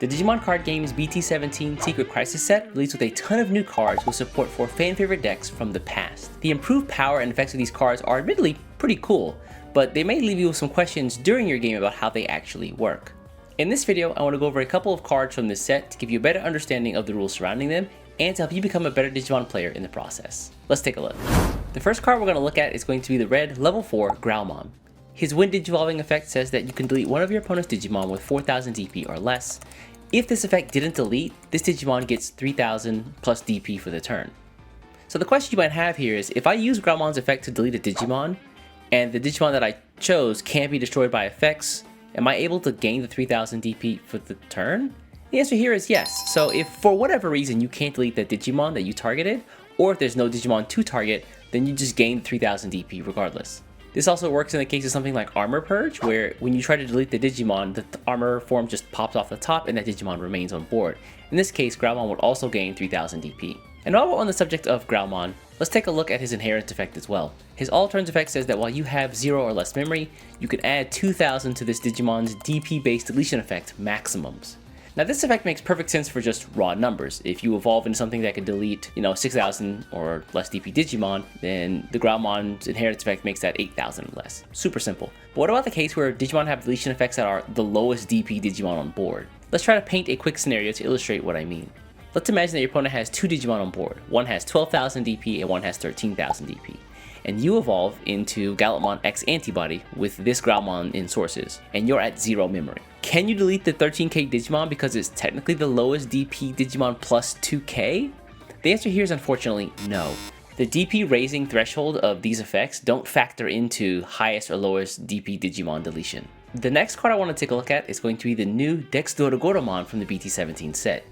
The Digimon card game's BT17 Secret Crisis set released with a ton of new cards with support for fan-favorite decks from the past. The improved power and effects of these cards are admittedly pretty cool, but they may leave you with some questions during your game about how they actually work. In this video, I want to go over a couple of cards from this set to give you a better understanding of the rules surrounding them and to help you become a better Digimon player in the process. Let's take a look. The first card we're going to look at is going to be the red level 4 Growmon. His Wind Digivolving effect says that you can delete one of your opponent's Digimon with 4000 DP or less. If this effect didn't delete, this Digimon gets 3000 plus DP for the turn. So the question you might have here is, if I use Growmon's effect to delete a Digimon, and the Digimon that I chose can't be destroyed by effects, am I able to gain the 3000 DP for the turn? The answer here is yes. So if for whatever reason you can't delete the Digimon that you targeted, or if there's no Digimon to target, then you just gain 3000 DP regardless. This also works in the case of something like Armor Purge, where when you try to delete the Digimon, the armor form just pops off the top and that Digimon remains on board. In this case, Growmon would also gain 3000 DP. And while we're on the subject of Growmon, let's take a look at his inheritance effect as well. His all turns effect says that while you have 0 or less memory, you can add 2000 to this Digimon's DP based deletion effect maximums. Now this effect makes perfect sense for just raw numbers. If you evolve into something that can delete, 6000 or less DP Digimon, then the Growmon's inheritance effect makes that 8000 or less. Super simple. But what about the case where Digimon have deletion effects that are the lowest DP Digimon on board? Let's try to paint a quick scenario to illustrate what I mean. Let's imagine that your opponent has two Digimon on board. One has 12,000 DP and one has 13,000 DP. And you evolve into Gallantmon X Antibody with this Growmon in sources, and you're at 0 memory. Can you delete the 13k Digimon because it's technically the lowest DP Digimon plus 2k? The answer here is unfortunately no. The DP raising threshold of these effects don't factor into highest or lowest DP Digimon deletion. The next card I want to take a look at is going to be the new DexDorugoramon from the BT17 set.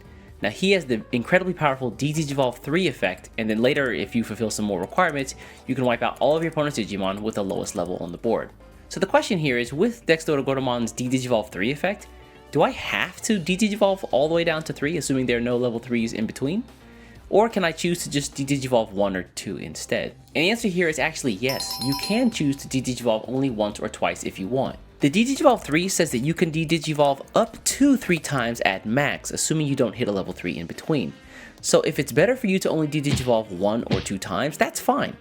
Now he has the incredibly powerful D-Digivolve 3 effect, and then later if you fulfill some more requirements, you can wipe out all of your opponent's Digimon with the lowest level on the board. So the question here is, with DexDorugoramon's D-Digivolve 3 effect, do I have to D-Digivolve all the way down to 3, assuming there are no level 3s in between? Or can I choose to just D-Digivolve 1 or 2 instead? And the answer here is actually yes, you can choose to D-Digivolve only once or twice if you want. The D-Digivolve 3 says that you can D-Digivolve up to 3 times at max, assuming you don't hit a level 3 in between. So if it's better for you to only D-Digivolve 1 or 2 times, that's fine.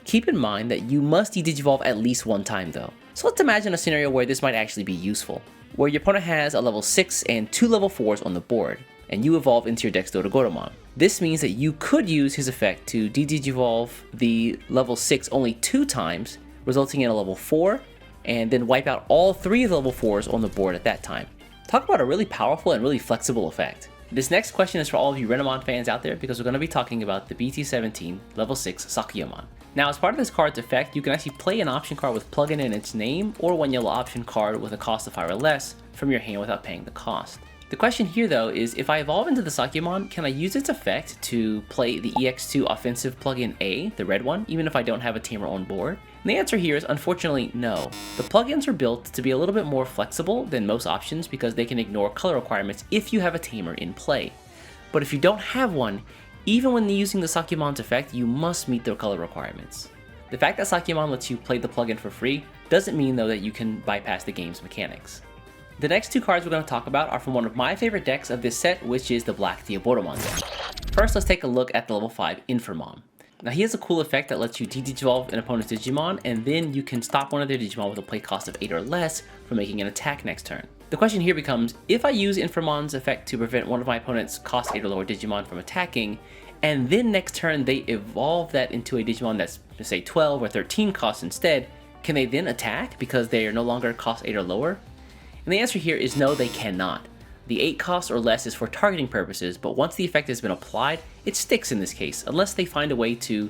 Keep in mind that you must D-Digivolve at least 1 time though. So let's imagine a scenario where this might actually be useful, where your opponent has a level 6 and 2 level 4s on the board, and you evolve into your DexDorugoramon. This means that you could use his effect to D-Digivolve the level 6 only 2 times, resulting in a level 4, and then wipe out all 3 of the level 4s on the board at that time. Talk about a really powerful and really flexible effect. This next question is for all of you Renamon fans out there, because we're going to be talking about the BT17 level 6 Sakuyamon. Now as part of this card's effect, you can actually play an option card with plugin in its name, or 1 yellow option card with a cost of 5 or less from your hand without paying the cost. The question here though is, if I evolve into the Sakuyamon, can I use its effect to play the EX2 offensive plugin A, the red one, even if I don't have a tamer on board? And the answer here is unfortunately no. The plugins are built to be a little bit more flexible than most options because they can ignore color requirements if you have a tamer in play. But if you don't have one, even when using the Sakuyamon's effect, you must meet their color requirements. The fact that Sakuyamon lets you play the plugin for free doesn't mean though that you can bypass the game's mechanics. The next 2 cards we're going to talk about are from one of my favorite decks of this set, which is the Black Diaboromon deck. First, let's take a look at the level 5 Infermon. Now he has a cool effect that lets you D-Digivolve an opponent's Digimon, and then you can stop one of their Digimon with a play cost of 8 or less from making an attack next turn. The question here becomes, if I use Infermon's effect to prevent one of my opponent's cost 8 or lower Digimon from attacking, and then next turn they evolve that into a Digimon that's, say, 12 or 13 cost instead, can they then attack because they are no longer cost 8 or lower? And the answer here is no, they cannot. The 8 cost or less is for targeting purposes, but once the effect has been applied, it sticks in this case, unless they find a way to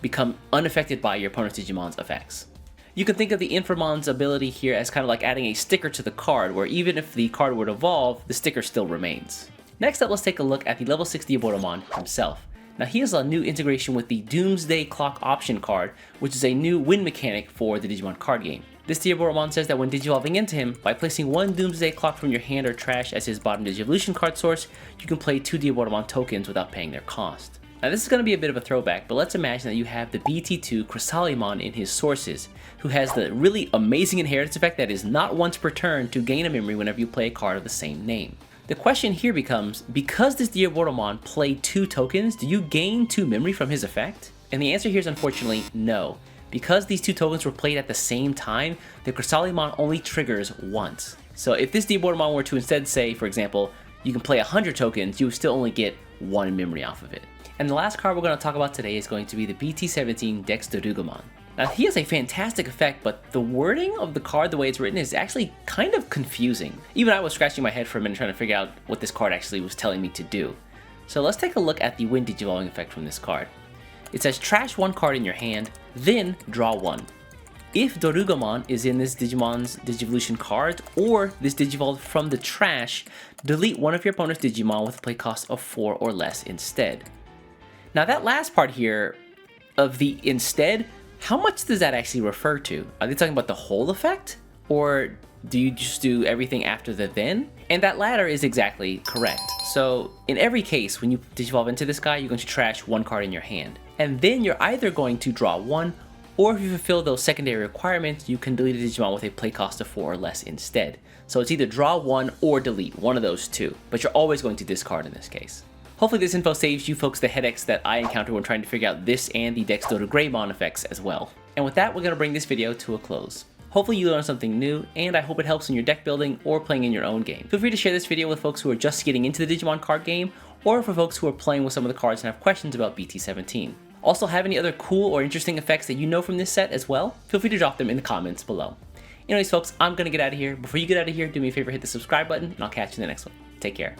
become unaffected by your opponent's Digimon's effects. You can think of the Infermon's ability here as kind of like adding a sticker to the card, where even if the card would evolve, the sticker still remains. Next up, let's take a look at the level 6 Diaboromon himself. Now he has a new integration with the Doomsday Clock option card, which is a new win mechanic for the Digimon card game. This Diaboromon says that when digivolving into him, by placing 1 Doomsday Clock from your hand or trash as his bottom Digivolution card source, you can play 2 Diaboromon tokens without paying their cost. Now this is going to be a bit of a throwback, but let's imagine that you have the BT2 Chrysalimon in his sources, who has the really amazing inheritance effect that is not once per turn to gain a memory whenever you play a card of the same name. The question here becomes, because this Diaboromon played 2 tokens, do you gain 2 memory from his effect? And the answer here is unfortunately no. Because these 2 tokens were played at the same time, the Sakuyamon only triggers once. So if this Diaboromon were to instead say, for example, you can play 100 tokens, you would still only get 1 memory off of it. And the last card we're going to talk about today is going to be the BT17 DexDorugoramon. Now he has a fantastic effect, but the wording of the card, the way it's written, is actually kind of confusing. Even I was scratching my head for a minute trying to figure out what this card actually was telling me to do. So let's take a look at the Wind Digivolving effect from this card. It says trash 1 card in your hand, then draw 1. If Dorugamon is in this Digimon's Digivolution card, or this Digivolved from the trash, delete one of your opponent's Digimon with a play cost of 4 or less instead. Now that last part here of the instead, how much does that actually refer to? Are they talking about the whole effect? Or do you just do everything after the then? And that latter is exactly correct. So in every case, when you Digivolve into this guy, you're going to trash 1 card in your hand. And then you're either going to draw 1, or if you fulfill those secondary requirements, you can delete a Digimon with a play cost of 4 or less instead. So it's either draw 1 or delete, one of those two. But you're always going to discard in this case. Hopefully this info saves you folks the headaches that I encounter when trying to figure out this and the DexDorugoramon effects as well. And with that, we're going to bring this video to a close. Hopefully you learned something new, and I hope it helps in your deck building or playing in your own game. Feel free to share this video with folks who are just getting into the Digimon card game, or for folks who are playing with some of the cards and have questions about BT17. Also, have any other cool or interesting effects that you know from this set as well? Feel free to drop them in the comments below. Anyways folks, I'm going to get out of here. Before you get out of here, do me a favor, hit the subscribe button, and I'll catch you in the next one. Take care.